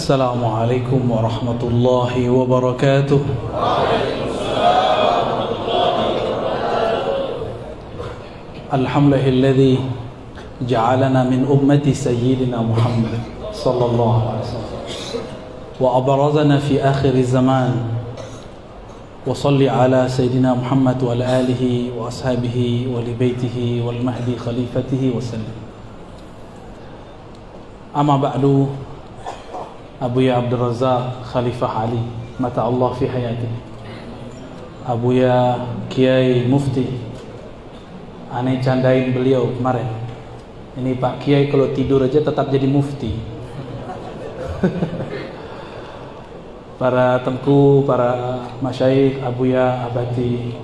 Assalamualaikum warahmatullahi wabarakatuh. Alhamdulillahilladzi ja'alana min ummati sayyidina Muhammad sallallahu alaihi wasallam wa abrazana fi akhir zaman. Wa salli ala sayyidina Muhammad wa ala alihi wa ashabihi wa li baitihi wal mahdi khalifatihi wa sallam. Amma ba'du. Abuya Abdul Razak Khalifah Ali mata Allah fi hayati, Abuya Kiai Mufti, aneh candain beliau kemarin. Ini Pak Kiai kalau tidur aja tetap jadi mufti. Para tengku, para masyayikh, Abuya, Abati,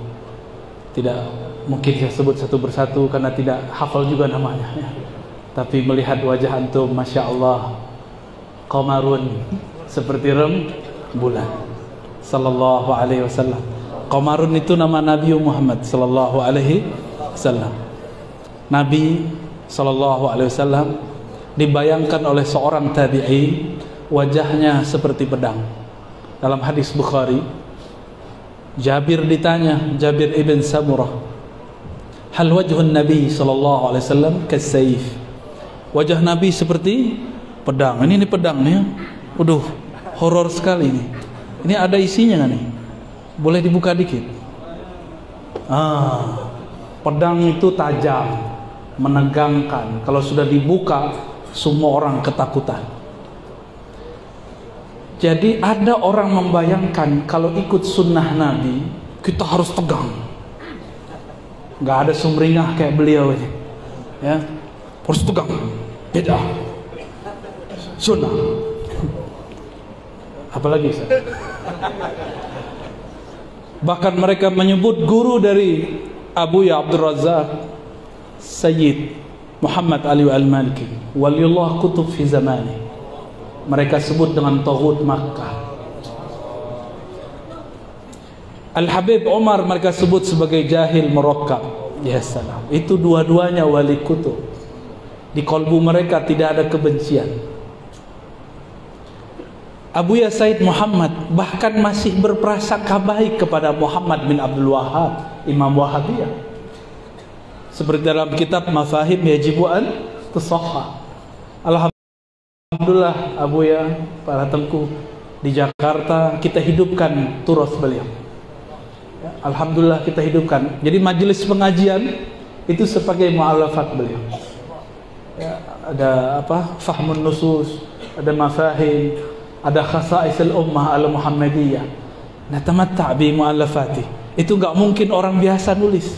tidak mungkin saya sebut satu persatu karena tidak hafal juga namanya. Tapi melihat wajah antum, Masya Allah, qamarun seperti rembulan sallallahu alaihi wasallam. Qamarun itu nama Nabi Muhammad sallallahu alaihi wasallam. Nabi sallallahu alaihi wasallam dibayangkan oleh seorang tabi'in wajahnya seperti pedang. Dalam hadis Bukhari, Jabir ditanya, Jabir ibn Samurah, hal wajhun Nabi sallallahu alaihi wasallam kasayf? Wajah Nabi seperti pedang. Ini pedang nih. Waduh, horor sekali ini. Ini ada isinya nggak nih? Boleh dibuka dikit. Pedang itu tajam, menegangkan. Kalau sudah dibuka, semua orang ketakutan. Jadi ada orang membayangkan kalau ikut sunnah Nabi, kita harus tegang. Nggak ada sumringah kayak beliau ini. Ya, harus tegang. Beda. Sunnah. Apalagi Ustaz? Bahkan mereka menyebut guru dari Abuya Abdul Razak Sayyid Muhammad Ali Al-Maliki, waliullah kutub fi zamani. Mereka sebut dengan Taghut Makkah. Al-Habib Umar mereka sebut sebagai jahil murakkab. Ya salam. Itu dua-duanya wali kutub. Di kalbu mereka tidak ada kebencian. Abuya Said Muhammad bahkan masih berprasangka baik kepada Muhammad bin Abdul Wahhab, Imam Wahhabiyah. Seperti dalam kitab Mafahim Yajibu an Tusahhah. Alhamdulillah Abuya, para tengku di Jakarta kita hidupkan turas beliau. Alhamdulillah kita hidupkan. Jadi majelis pengajian itu sebagai mu'alafat beliau. Ya, ada apa? Fahmun nusus, ada mafahim, ada khasaisul ummah al-Muhammadiyah. Natamatta' bi mu'allafati. Itu enggak mungkin orang biasa nulis.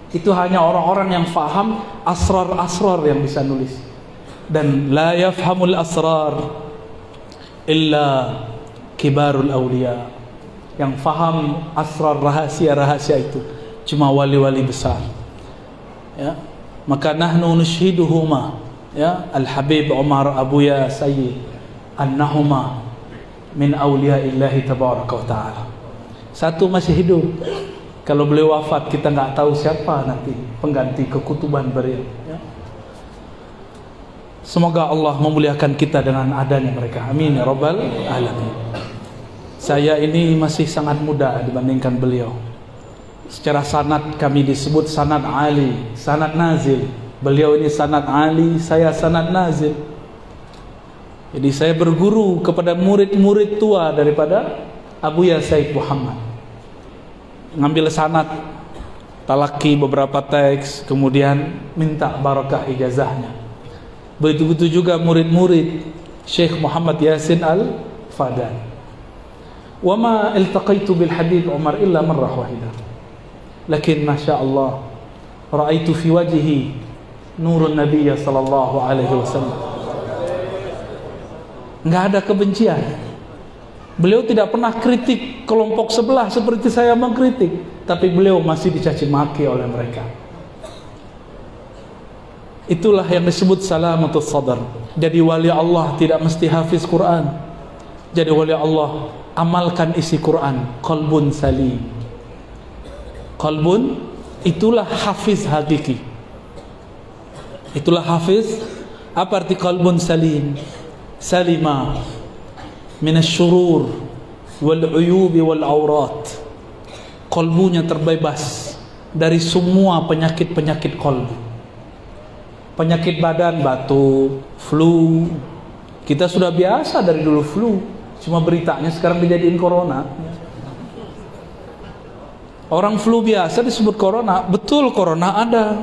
Itu hanya orang-orang yang faham asrar-asrar yang bisa nulis. Dan la yafhamul asrar illa kibarul awliya. Yang faham asrar rahasia-rahasia itu cuma wali-wali besar. Ya. Maka nahnu nushhiduhuma, ya, Al-Habib Umar Abuya Sayyid, annahuma min awliyaillahi tabaraka wa ta'ala. Satu masih hidup. Kalau beliau wafat kita nggak tahu siapa nanti pengganti kekutuban beliau, ya. Semoga Allah memuliakan kita dengan adanya mereka. Amin ya rabbal alamin. Saya ini masih sangat muda dibandingkan beliau. Secara sanad kami disebut sanad Ali, sanad nazil. Beliau ini sanad Ali, saya sanad nazil. Jadi saya berguru kepada murid-murid tua daripada Abuya Said Muhammad. Ngambil sanad, talaki beberapa teks, kemudian minta barakah ijazahnya. Begitu juga murid-murid Syekh Muhammad Yasin Al-Fadan. Wa ma iltaqaitu bil Habib Umar illa marrah wahidah. Lakin Masya Allah, ra'aitu fi wajhi nurun Nabi sallallahu alaihi wasallam. Enggak ada kebencian. Beliau tidak pernah kritik kelompok sebelah seperti saya mengkritik, tapi beliau masih dicaci maki oleh mereka. Itulah yang disebut salamatus sadar. Jadi wali Allah tidak mesti hafiz Quran. Jadi wali Allah amalkan isi Quran, qalbun salim. Qalbun, itulah hafiz hakiki. Itulah hafiz. Apa arti qalbun salim? salima minasyurur wal uyubi wal aurat. Kolbunya terbebas dari semua penyakit-penyakit kolbu. Penyakit badan, batuk, flu. Kita sudah biasa dari dulu flu, cuma beritanya sekarang dijadiin corona. Orang flu biasa disebut corona. Betul, corona ada.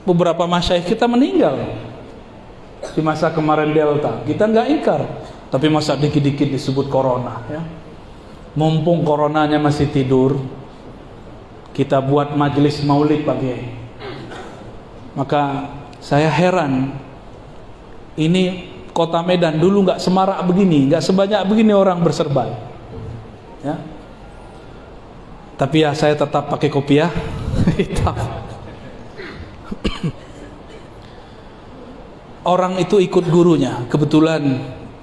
Beberapa masyayikh kita meninggal di masa kemarin Delta. Kita nggak ingkar, tapi masa dikit-dikit disebut corona, ya. Mumpung coronanya masih tidur, kita buat majelis maulid pagi. Maka saya heran, ini kota Medan dulu nggak semarak begini, nggak sebanyak begini orang berserban, ya. Tapi ya saya tetap pakai kopiah hitam. Orang itu ikut gurunya. Kebetulan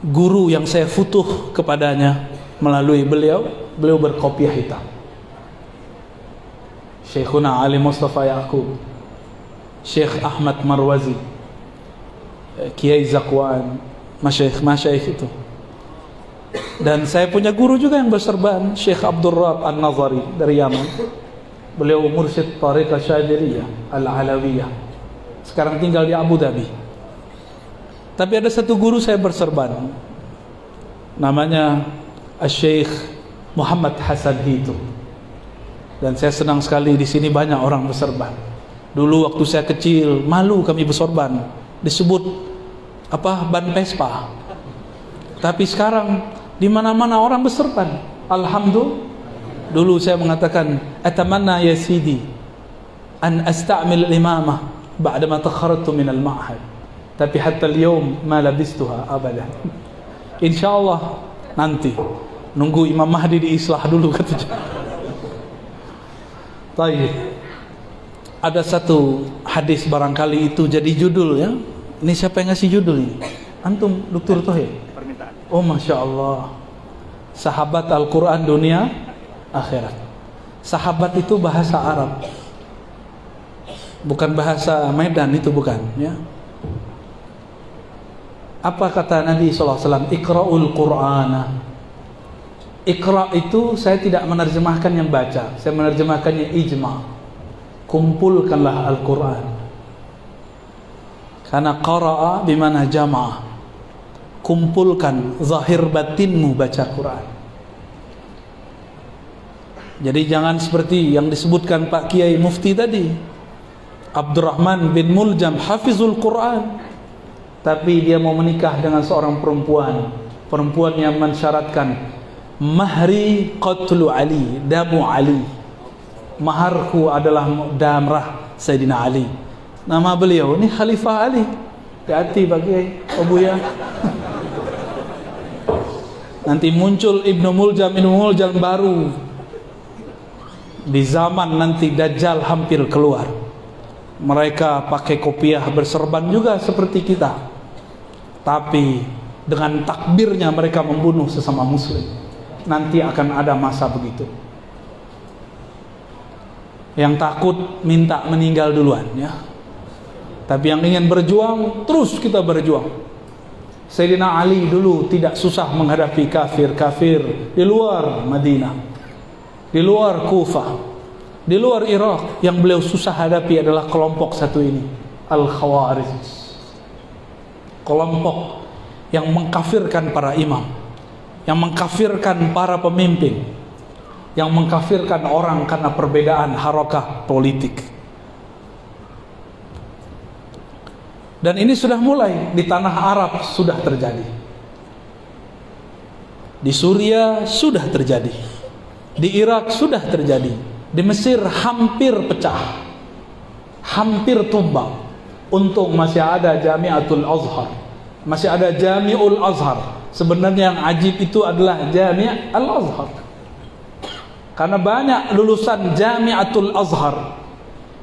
guru yang saya futuh kepadanya melalui beliau berkopiah hitam. Syekhuna Ali Mustafa Yaqub, Syekh Ahmad Marwazi, Kiai Zakwan, masyayikh itu. Dan saya punya guru juga yang berserban, Syekh Abdul Rab An-Nazari dari Yaman. Beliau mursyid Tariqah Syadziliyah Al-Alawiyah. Sekarang tinggal di Abu Dhabi. Tapi ada satu guru saya berserban, namanya Syekh Muhammad Hasan Hitu. Dan saya senang sekali di sini banyak orang berserban. Dulu waktu saya kecil malu kami bersorban, disebut ban Vespa. Tapi sekarang di mana-mana orang berserban. Alhamdulillah. Dulu saya mengatakan, atamanna ya sidi an asta'mil imamah ba'dama takharatu min al-ma'had. Tapi hatta al-yawm ma labistuha abadan. Insyaallah nanti nunggu Imam Mahdi diislah dulu katanya. Baik. Ada satu hadis barangkali itu jadi judul, ya. Ini siapa yang ngasih judul ini? Antum, Dr. Tohir? Permintaan. Oh, Masya Allah. Sahabat Al-Quran dunia akhirat. Sahabat itu bahasa Arab, bukan bahasa Medan, itu bukan, ya. Apa kata Nabi SAW? Iqra'ul Qur'ana. Iqra' itu saya tidak menerjemahkan yang baca, saya menerjemahkannya ijma'. Kumpulkanlah Al-Quran. Karena qara'a bimana jama'a. Kumpulkan zahir batinmu baca Quran. Jadi jangan seperti yang disebutkan Pak Kiai Mufti tadi, Abdurrahman bin Muljam hafizul Quran, tapi dia mau menikah dengan seorang perempuan yang mensyaratkan mahri qatlu Ali, damu Ali, maharku adalah damrah Sayyidina Ali. Nama beliau ini Khalifah Ali. Hati-hati bagi Abu ya. Nanti muncul Ibnu Muljam baru di zaman nanti Dajjal hampir keluar. Mereka pakai kopiah berserban juga seperti kita, tapi dengan takbirnya mereka membunuh sesama muslim. Nanti akan ada masa begitu. Yang takut minta meninggal duluan, ya. Tapi yang ingin berjuang, terus kita berjuang. Sayyidina Ali dulu tidak susah menghadapi kafir-kafir di luar Madinah, di luar Kufah, di luar Irak. Yang beliau susah hadapi adalah kelompok satu ini, Al-Khawarij. Kelompok yang mengkafirkan para imam, yang mengkafirkan para pemimpin, yang mengkafirkan orang karena perbedaan harakah politik. Dan ini sudah mulai di tanah Arab, sudah terjadi. Di Suriah sudah terjadi. Di Irak sudah terjadi. Di Mesir hampir pecah, hampir tumbang. Untung masih ada Jami'atul Azhar, masih ada Jami'ul Azhar. Sebenarnya yang ajib itu adalah Jami' Al-Azhar, karena banyak lulusan Jami'atul Azhar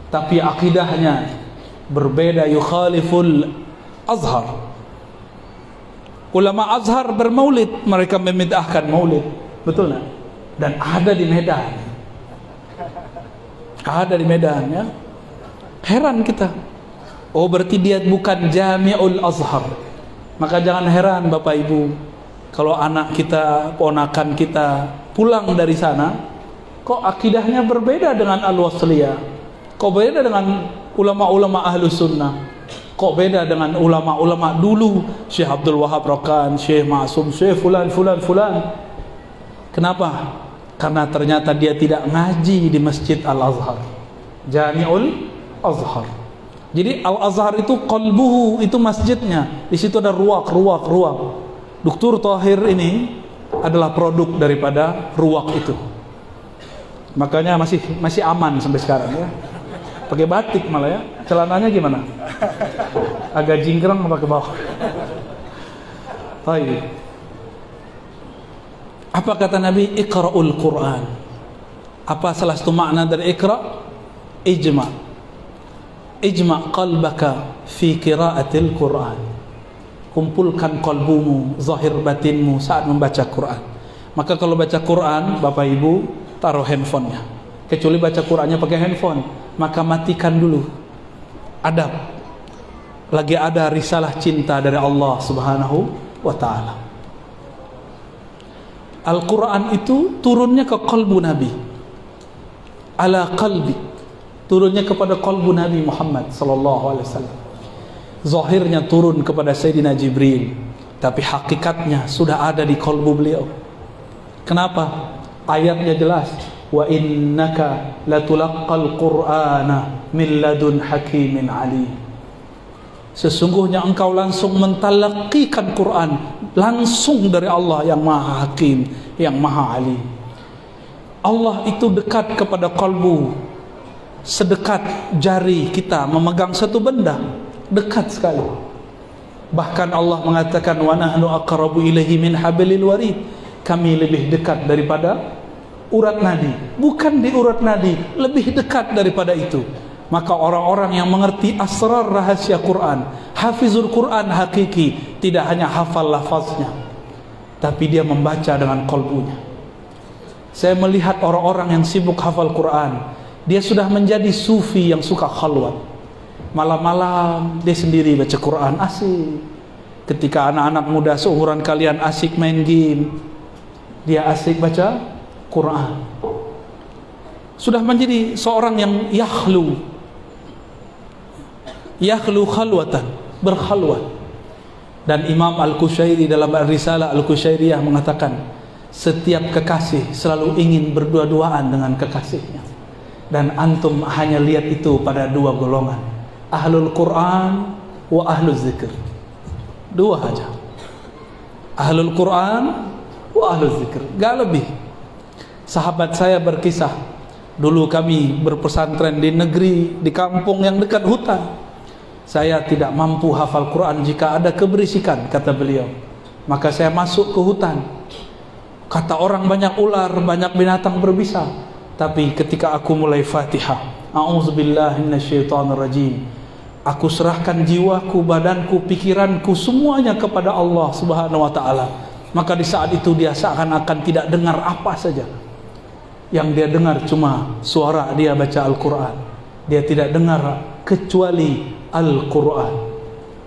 tapi akidahnya berbeda, yukhaliful Azhar. Ulama Azhar bermaulid, mereka memidahkan maulid, betul tak? Dan ada di Medan, ada di Medan, ya. Heran kita. Oh, berarti dia bukan Jami'ul Azhar, Maka jangan heran Bapak Ibu kalau anak kita, ponakan kita pulang dari sana, kok akidahnya berbeda dengan Al-Wasliyah, kok beda dengan ulama-ulama Ahlus Sunnah, kok beda dengan ulama-ulama dulu, Syekh Abdul Wahab Rokan, Syekh Ma'sum, Syekh fulan. Kenapa? Karena ternyata dia tidak ngaji di Masjid Al-Azhar, Jami'ul Azhar. Jadi Al-Azhar itu qalbuhu, itu masjidnya. Di situ ada ruak. Dr. Tahir ini adalah produk daripada ruak itu. Makanya masih aman sampai sekarang ya. Pakai batik malah ya. Celananya gimana? Agak jingkrang apa ke bawah. Baik. Apa kata Nabi? Iqra'ul Quran. Apa salah satu makna dari Iqra'? Ijma' qalbaka fi qira'atil Quran. Kumpulkan kalbumu, zahir batinmu saat membaca Quran. Maka kalau baca Quran, Bapak Ibu taruh handphonenya. Kecuali baca Qurannya pakai handphone, maka matikan dulu. Adab. Lagi ada risalah cinta dari Allah Subhanahu wa ta'ala. Al-Quran itu turunnya ke qalbu Nabi, ala qalbi, turunnya kepada qalbu Nabi Muhammad sallallahu alaihi wasallam. Zahirnya turun kepada Sayyidina Jibril, tapi hakikatnya sudah ada di qalbu beliau. Kenapa? Ayatnya jelas, wa innaka latulaqqal qur'ana min ladun hakimin alim. Sesungguhnya engkau langsung mentalaqikan Quran langsung dari Allah yang Maha Hakim, yang Maha Alim. Allah itu dekat kepada kalbu, sedekat jari kita memegang satu benda, dekat sekali. Bahkan Allah mengatakan wa nahnu aqrabu ilaihi min hablil warid, kami lebih dekat daripada urat nadi. Bukan di urat nadi, lebih dekat daripada itu. Maka orang-orang yang mengerti asrar rahasia Quran, hafizul Quran hakiki, tidak hanya hafal lafaznya, tapi dia membaca dengan kalbunya. Saya melihat orang-orang yang sibuk hafal Quran, dia sudah menjadi sufi yang suka khalwat. Malam-malam dia sendiri baca Quran, asik. Ketika anak-anak muda seumuran kalian asik main game, dia asik baca Quran. Sudah menjadi seorang yang yakhlu khalwatan, berkhalwat. Dan Imam Al-Qushairi dalam Risalah Al-Qushairiyah mengatakan, setiap kekasih selalu ingin berdua-duaan dengan kekasihnya. Dan antum hanya lihat itu pada dua golongan, ahlul Quran wa ahlul zikr. Dua aja, ahlul Quran wa ahlul zikr, gak lebih. Sahabat saya berkisah, dulu kami berpesantren di negeri, di kampung yang dekat hutan. Saya tidak mampu hafal Quran jika ada keberisikan, kata beliau. Maka saya masuk ke hutan. Kata orang banyak ular, banyak binatang berbisa. Tapi ketika aku mulai Fatihah, a'udzubillahi minasyaitonirrajim, aku serahkan jiwaku, badanku, pikiranku, semuanya kepada Allah Subhanahu wa ta'ala. Maka di saat itu dia seakan-akan tidak dengar apa saja. Yang dia dengar cuma suara dia baca Al-Quran. Dia tidak dengar kecuali Al-Quran.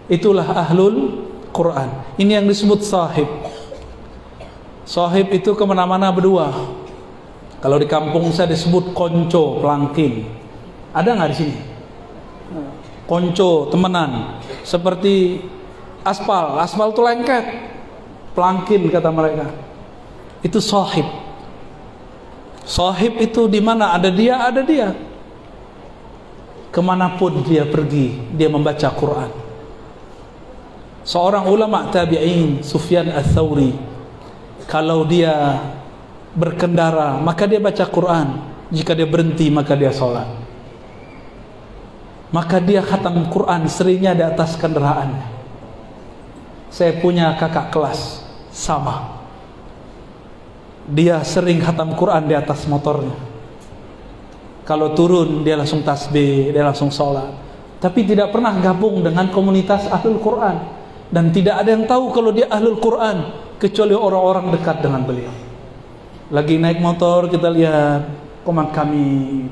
Itulah ahlul Quran. Ini yang disebut sahib. Sahib itu kemana-mana berdua. Kalau di kampung saya disebut konco, pelangkin. Ada nggak di sini? Konco, temenan. Seperti aspal. Aspal itu lengket. Pelangkin kata mereka. Itu sahib. Sahib itu di mana ada dia, ada dia. Kemanapun dia pergi, dia membaca Quran. Seorang ulama tabi'in, Sufyan Ats-Tsauri, kalau dia berkendara maka dia baca Quran, jika dia berhenti maka dia sholat. Maka dia khatam Quran seringnya di atas kendaraannya. Saya punya kakak kelas sama, dia sering khatam Quran di atas motornya. Kalau turun dia langsung tasbih, dia langsung sholat. Tapi tidak pernah gabung dengan komunitas ahlul Quran. Dan tidak ada yang tahu kalau dia ahlul Quran kecuali orang-orang dekat dengan beliau. Lagi naik motor kita lihat komat kami.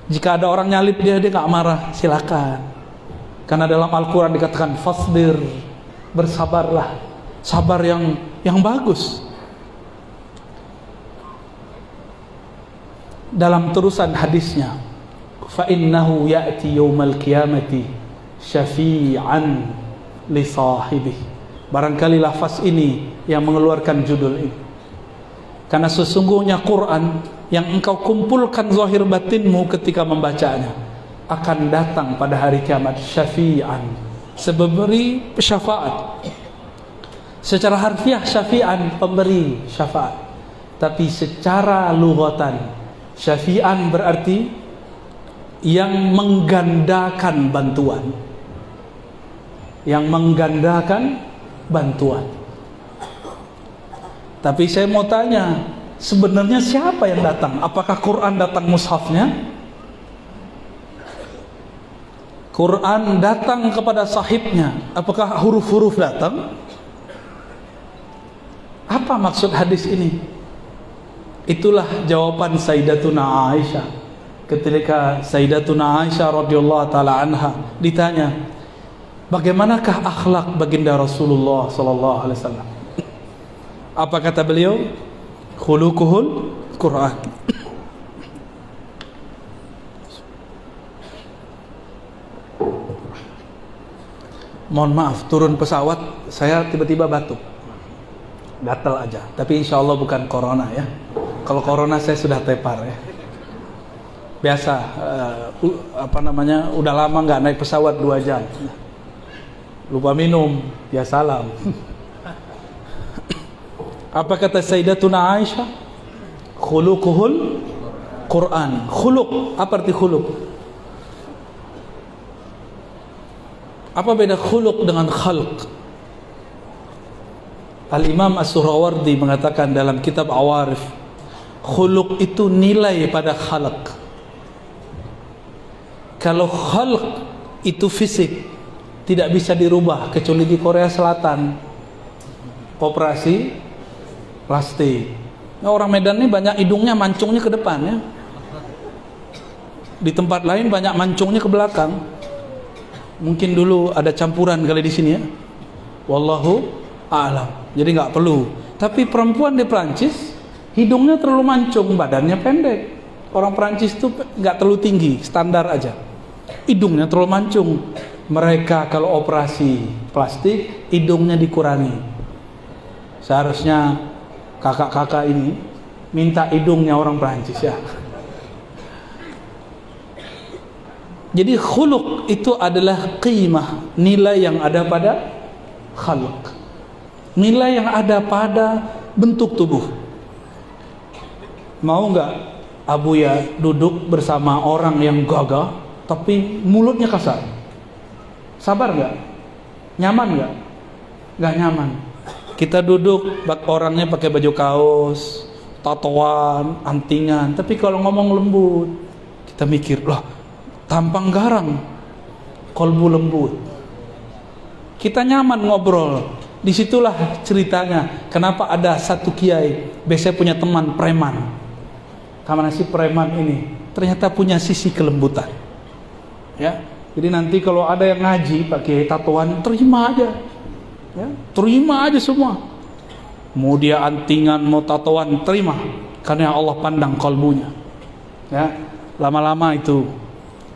Jika ada orang nyalip dia gak marah, silakan. Karena dalam Al-Quran dikatakan fasbir, bersabarlah, sabar yang bagus. Dalam terusan hadisnya, fa innahu ya'ti yaumal qiyamati syafi'an li sahibihi. Barangkali lafaz ini yang mengeluarkan judul ini. Karena sesungguhnya Quran yang engkau kumpulkan zahir batinmu ketika membacanya akan datang pada hari kiamat syafi'an, seberi syafaat. Secara harfiah syafi'an, pemberi syafaat. Tapi secara lughatan, syafi'an berarti yang menggandakan bantuan. Yang menggandakan bantuan. Tapi saya mau tanya, sebenarnya siapa yang datang? Apakah Quran datang mushafnya? Quran datang kepada sahibnya. Apakah huruf-huruf datang? Apa maksud hadis ini? Itulah jawaban Sayyidatuna Aisyah ketika Sayyidatuna Aisyah radhiyallahu taala anha ditanya, bagaimanakah akhlak baginda Rasulullah sallallahu alaihi wasallam? Apa kata beliau? Khuluquhul Quran. Mohon maaf, turun pesawat saya tiba-tiba batuk, gatal aja. Tapi insya Allah bukan corona ya. Kalau corona saya sudah tepar ya. Biasa, udah lama nggak naik pesawat 2 jam. Lupa minum, ya salam. Apa kata Sayyidatuna Aisyah? Khuluquhul Quran. Khuluq, apa arti khuluq? Apa beda khuluq dengan khalq? Al-Imam As-Surawardi mengatakan dalam kitab Awarif, khuluq itu nilai pada khalq. Kalau khalq itu fisik, tidak bisa dirubah kecuali di Korea Selatan. Operasi plastik. Nah, orang Medan ini banyak hidungnya mancungnya ke depan ya. Di tempat lain banyak mancungnya ke belakang. Mungkin dulu ada campuran kali di sini ya. Wallahu a'lam. Jadi nggak perlu. Tapi perempuan di Prancis hidungnya terlalu mancung, badannya pendek. Orang Prancis itu nggak terlalu tinggi, standar aja. Hidungnya terlalu mancung. Mereka kalau operasi plastik hidungnya dikurangi. Seharusnya kakak-kakak ini minta hidungnya orang Prancis ya. Jadi khuluq itu adalah qimah, nilai yang ada pada khalq, nilai yang ada pada bentuk tubuh. Mau nggak Abuya duduk bersama orang yang gagah tapi mulutnya kasar? Sabar nggak? Nyaman nggak? Nggak nyaman. Kita duduk, orangnya pakai baju kaos, tatoan, antingan, tapi kalau ngomong lembut, kita mikir, loh, tampang garang, kolbu lembut. Kita nyaman ngobrol. Disitulah ceritanya. Kenapa ada satu kiai, biasanya punya teman preman. Karena si preman ini ternyata punya sisi kelembutan. Ya, jadi nanti kalau ada yang ngaji pakai tatoan, terima aja. Ya, terima aja semua. Mau dia antingan, mau tatoan, terima. Karena Allah pandang kalbunya. Ya, lama-lama itu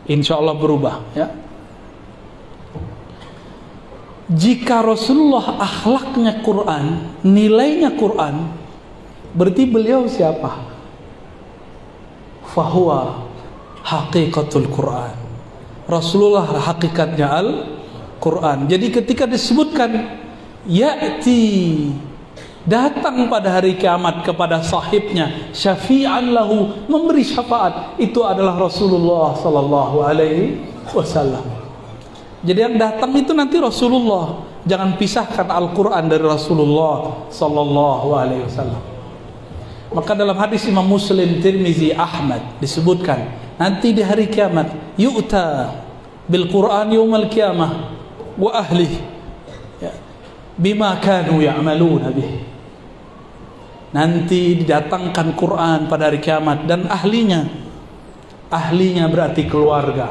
insya Allah berubah. Ya. Jika Rasulullah akhlaknya Quran, nilainya Quran, berarti beliau siapa? Fahuwa haqiqatul Quran. Rasulullah hakikatnya Al-Quran. Jadi ketika disebutkan ya'ti, datang pada hari kiamat kepada sahibnya, syafi'an lahu, memberi syafaat, itu adalah Rasulullah sallallahu alaihi wasallam. Jadi yang datang itu nanti Rasulullah. Jangan pisahkan Al-Quran dari Rasulullah sallallahu alaihi wasallam. Maka dalam hadis Imam Muslim, Tirmizi, Ahmad disebutkan nanti di hari kiamat yu'ta bil Quran yaumal qiyamah wa ahlihi bima kanu ya'maluna bih. Nanti didatangkan Quran pada hari kiamat dan ahlinya. Ahlinya berarti keluarga.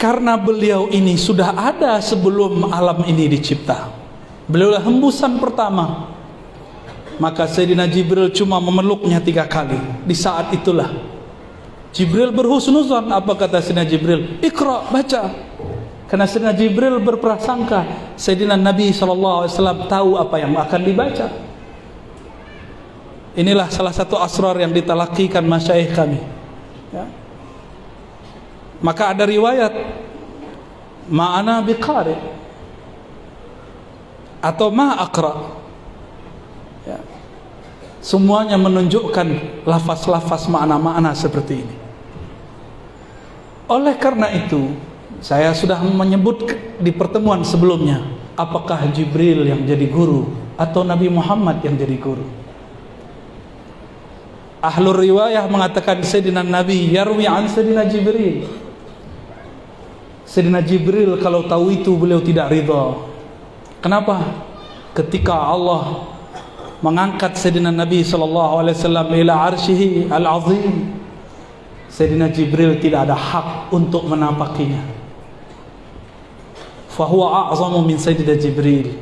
karena beliau ini sudah ada sebelum alam ini dicipta. Beliaulah hembusan pertama. Maka Sayyidina Jibril cuma memeluknya 3 kali. Di saat itulah Jibril berhusnuzon. Apa kata Sayyidina Jibril? Iqra, baca. Karena Sayyidina Jibril berprasangka Sayyidina Nabi SAW tahu apa yang akan dibaca. Inilah salah satu asrar yang ditalakikan masyayikh kami, ya. Maka ada riwayat ma'ana biqari atau ma'aqra, ya. Semuanya menunjukkan lafaz-lafaz makna-makna seperti ini. Oleh karena itu, saya sudah menyebut di pertemuan sebelumnya, apakah Jibril yang jadi guru atau Nabi Muhammad yang jadi guru? Ahlul riwayah mengatakan Sayyidina Nabi yarwi an Sayyidina Jibril. Sayyidina Jibril kalau tahu itu beliau tidak ridha. Kenapa? Ketika Allah mengangkat Sayyidina Nabi SAW ila arsyihi al-azim, Sayyidina Jibril tidak ada hak untuk menapakinya. Fahuwa a'zamu min Sayyidina Jibril.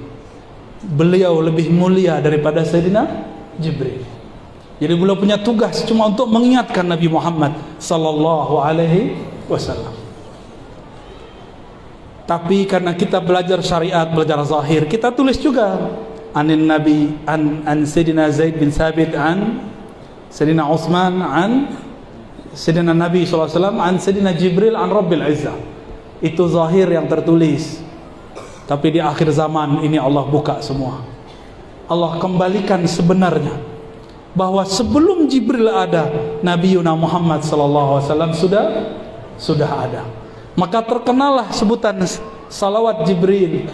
Beliau lebih mulia daripada Sayyidina Jibril. Jadi beliau punya tugas cuma untuk mengingatkan Nabi Muhammad sallallahu alaihi wasallam. Tapi karena kita belajar syariat, belajar zahir, kita tulis juga anin Nabi an Sayyidina Zaid bin Sabit an Sayyidina Utsman an Sayyidina Nabi SAW an Sayyidina Jibril an Rabbil Izzah. Itu zahir yang tertulis. Tapi di akhir zaman ini Allah buka semua. Allah kembalikan sebenarnya bahwa sebelum Jibril ada, Nabi Muhammad SAW sudah ada. Maka terkenalah sebutan salawat Jibril.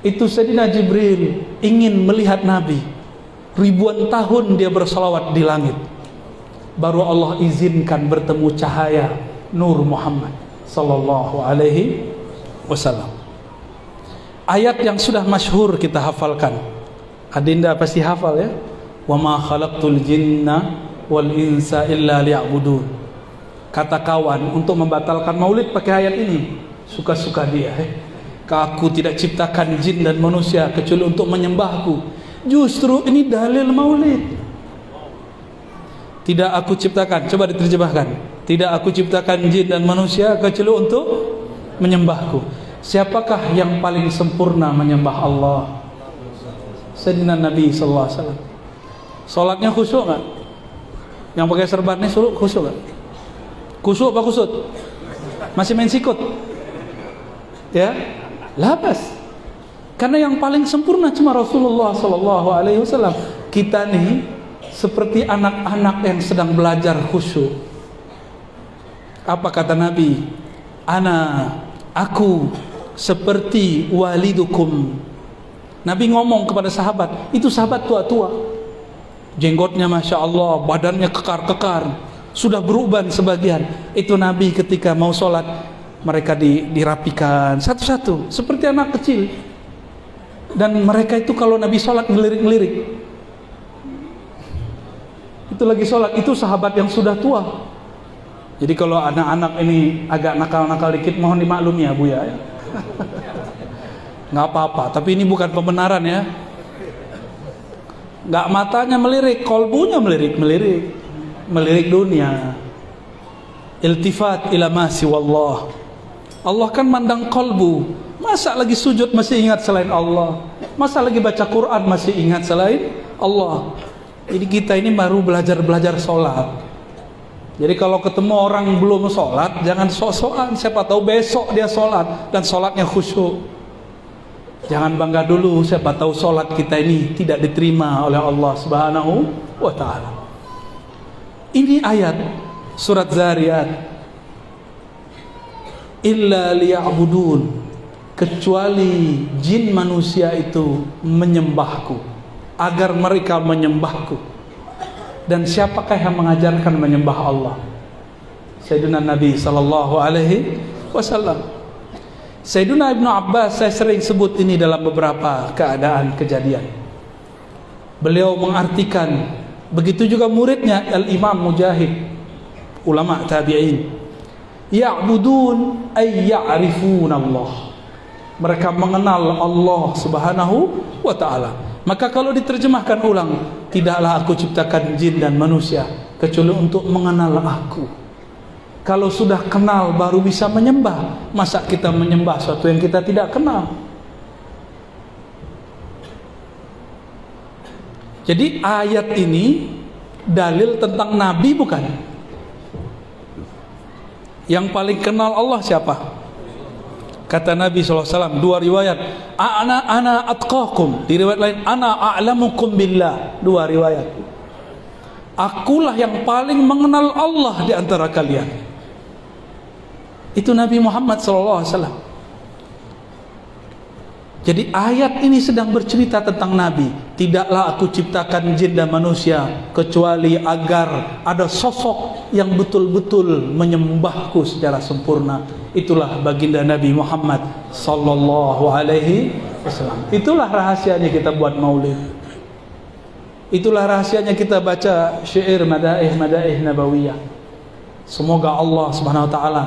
Itu Sayyidina Jibril ingin melihat Nabi. Ribuan tahun dia bersalawat di langit. Baru Allah izinkan bertemu cahaya Nur Muhammad sallallahu alaihi wasallam. Ayat yang sudah masyhur kita hafalkan. Adinda pasti hafal ya. Wa ma khalaqtul jinna wal insa illa liya'budun. Kata kawan untuk membatalkan maulid pakai ayat ini. Suka-suka dia. Aku tidak ciptakan jin dan manusia kecuali untuk menyembahku. Justru ini dalil maulid. Tidak aku ciptakan, coba diterjemahkan. Tidak aku ciptakan jin dan manusia kecuali untuk menyembahku. Siapakah yang paling sempurna menyembah Allah? Sayyidina Nabi sallallahu alaihi wasallam. Salatnya khusyuk enggak? Yang pakai serban ini khusyuk enggak? Khusyuk apa kusut? Masih main sikut? Ya? Labas. Karena yang paling sempurna cuma Rasulullah sallallahu alaihi wasallam. Kita nih seperti anak-anak yang sedang belajar khusyuk. Apa kata Nabi? Aku seperti walidukum. Nabi ngomong kepada sahabat, itu sahabat tua-tua. Jenggotnya Masya Allah, badannya kekar-kekar, sudah beruban sebagian. Itu Nabi ketika mau sholat, mereka dirapikan satu-satu seperti anak kecil. Dan mereka itu kalau Nabi sholat ngelirik-ngelirik. Itu lagi sholat, itu sahabat yang sudah tua. Jadi kalau anak-anak ini agak nakal-nakal dikit, mohon dimaklumi ya Bu ya. Nggak apa-apa, tapi ini bukan pembenaran ya. Nggak matanya melirik, kolbunya melirik dunia. Iltifat ila ma siwallah. Allah kan mandang kolbu. Masa lagi sujud masih ingat selain Allah? Masa lagi baca Quran masih ingat selain Allah? Jadi kita ini baru belajar sholat. Jadi kalau ketemu orang belum sholat, jangan sok-sokan. Siapa tahu besok dia sholat dan sholatnya khusyuk. Jangan bangga dulu, siapa tahu sholat kita ini tidak diterima oleh Allah Subhanahu wa ta'ala. Ini ayat surat Zariyat. Illa liya'budun, kecuali jin manusia itu menyembahku, agar mereka menyembahku. Dan siapakah yang mengajarkan menyembah Allah? Sayyidina Nabi sallallahu alaihi wasallam. Sayyidina Ibnu Abbas, saya sering sebut ini dalam beberapa keadaan kejadian. Beliau mengartikan, begitu juga muridnya Al-Imam Mujahid, ulama tabi'in. Ya'budun ay ya'rifun Allah. Mereka mengenal Allah Subhanahu wa ta'ala. Maka kalau diterjemahkan ulang, tidaklah aku ciptakan jin dan manusia kecuali untuk mengenal aku. Kalau sudah kenal baru bisa menyembah. Masa kita menyembah sesuatu yang kita tidak kenal? Jadi ayat ini dalil tentang Nabi bukan? Yang paling kenal Allah siapa? Kata Nabi SAW, dua riwayat, ana atqakum, di riwayat lain ana a'lamukum billah. Dua riwayat. Akulah yang paling mengenal Allah di antara kalian. Itu Nabi Muhammad SAW. Jadi ayat ini sedang bercerita tentang Nabi. Tidaklah aku ciptakan jin dan manusia kecuali agar ada sosok yang betul-betul menyembahku secara sempurna. Itulah baginda Nabi Muhammad sallallahu alaihi wasallam. Itulah rahasianya kita buat maulid. Itulah rahasianya kita baca syair madaih nabawiyah. Semoga Allah Subhanahu wa taala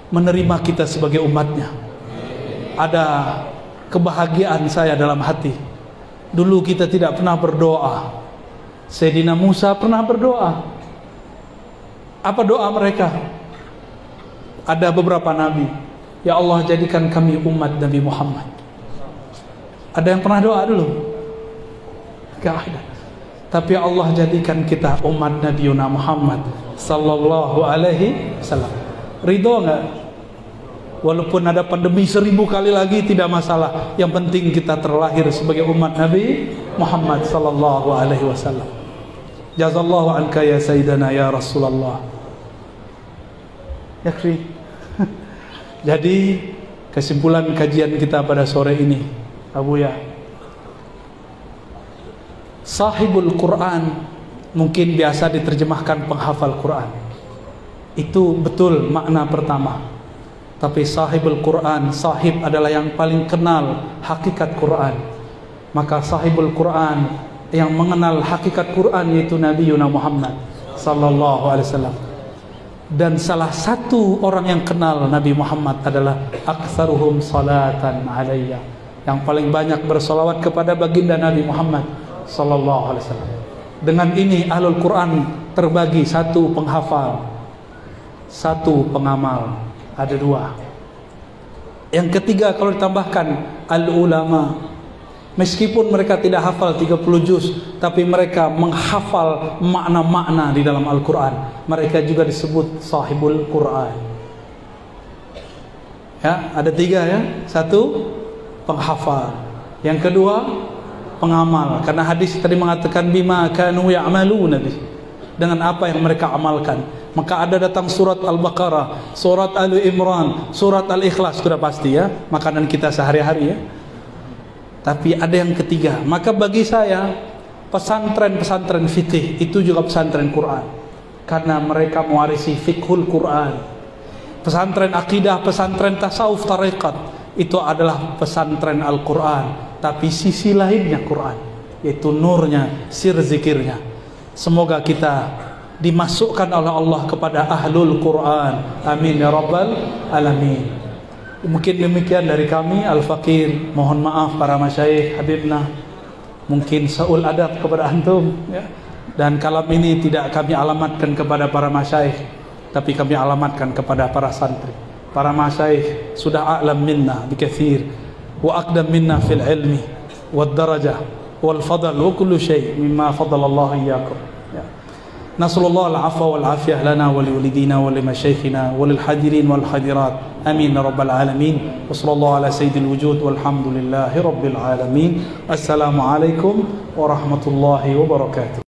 menerima kita sebagai umatnya. Ada kebahagiaan saya dalam hati. Dulu kita tidak pernah berdoa. Sayyidina Musa pernah berdoa. Apa doa mereka? Ada beberapa nabi. Ya Allah, jadikan kami umat Nabi Muhammad. Ada yang pernah doa dulu? Gak ada. Tapi Allah jadikan kita umat Nabi Muhammad sallallahu alaihi wasallam. Ridho enggak? Walaupun ada pandemi 1000 kali lagi tidak masalah. Yang penting kita terlahir sebagai umat Nabi Muhammad sallallahu alaihi wasallam. Jazallahu anka ya Sayyidana ya Rasulullah. Yakfi. Jadi kesimpulan kajian kita pada sore ini, Abu ya, sahibul Quran mungkin biasa diterjemahkan penghafal Quran. Itu betul makna pertama. Tapi sahibul Quran, sahib adalah yang paling kenal hakikat Quran. Maka sahibul Quran yang mengenal hakikat Quran yaitu Nabi Muhammad sallallahu alaihi wasallam. Dan salah satu orang yang kenal Nabi Muhammad adalah aktsaruhum salatan alayya, yang paling banyak bersolawat kepada baginda Nabi Muhammad sallallahu alaihi wasallam. Dengan ini ahlul Quran terbagi, satu penghafal, satu pengamal. Ada dua. Yang ketiga kalau ditambahkan al-ulama. Meskipun mereka tidak hafal 30 juz, tapi mereka menghafal makna-makna di dalam Al-Quran. Mereka juga disebut sahibul Quran. Ya, ada tiga ya. Satu, penghafal. Yang kedua, pengamal. Karena hadis tadi mengatakan bima kanu ya'maluna, dengan apa yang mereka amalkan. Maka ada datang surat Al-Baqarah, surat Ali Imran, surat Al-Ikhlas, sudah pasti ya, makanan kita sehari-hari ya. Tapi ada yang ketiga. Maka bagi saya pesantren-pesantren fikih itu juga pesantren Quran, karena mereka mewarisi fikhul Quran. Pesantren akidah, pesantren tasawuf, tarekat, itu adalah pesantren Al-Quran, tapi sisi lainnya Quran, yaitu nurnya, sir zikirnya. Semoga kita dimasukkan oleh Allah kepada ahlul Quran. Amin ya rabbal alamin. Mungkin demikian dari kami Al-Fakir. Mohon maaf para masyayikh habibna, mungkin saul adab kepada antum ya. Dan kalam ini tidak kami alamatkan kepada para masyayikh, tapi kami alamatkan kepada para santri. Para masyayikh sudah a'lam minna bikathir wa aqdam minna fil ilmi wad darajah wal fadl wa kullu shay mimma fadala Allah iyyakum. Nasallallahu al-afwa wal afiyah lana wa liwalidina wa limasyayikhina wa lil hadirin wal hadirat. Amin ya rabbal alamin. Wa sallallahu ala sayyidil wujud walhamdulillahi rabbil alamin. Assalamualaikum warahmatullahi wabarakatuh.